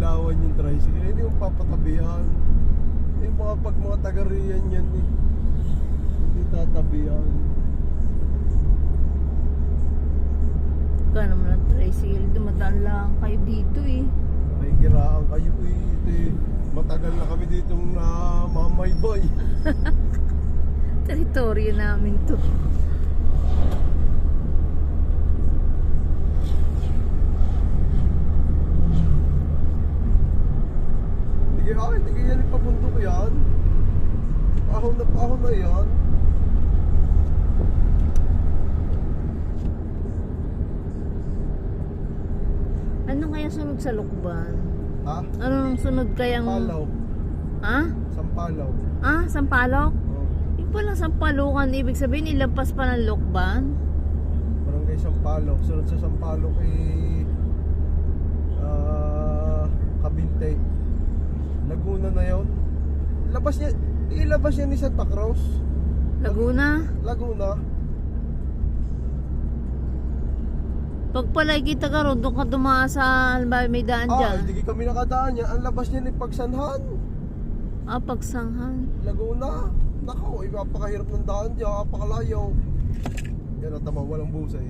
gagalawan yung tricycle. Hindi mo papatabihan. Yung mga pag mga taga-riyan yan eh. Hindi tatabihan. Ka naman ang tricycle, dumadaan lang kayo dito eh. Nakikiraan kayo eh. Ito eh. Matagal na kami ditong namamayboy. Teritoryo namin to. Hindi kaya yan ipabundok yan. Pahon na yan. Ano kaya sunod sa Lukban? Ha? Anong sunod kayang... Sampalaw. Ha? Sampalaw. Ah, Sampalok? Oh. Yung palang Sampalukan, ibig sabihin ilampas pa ng Lukban? Barangay Sampalaw. Sunod sa Sampalaw kay Kabinte. Laguna na yun. Ilabas niya ni Santa Cruz. Laguna? Laguna. Pag pala kita ka ron, doon ka dumaan sa halimbawa may daan dyan. Hindi kami nakadaan niya. Ang labas niya ni Pagsanhan. Ah, Pagsanghan. Laguna. Nako, ipapakahirap ng daan dyan. Napakalayaw. Yan at tama, walang busay.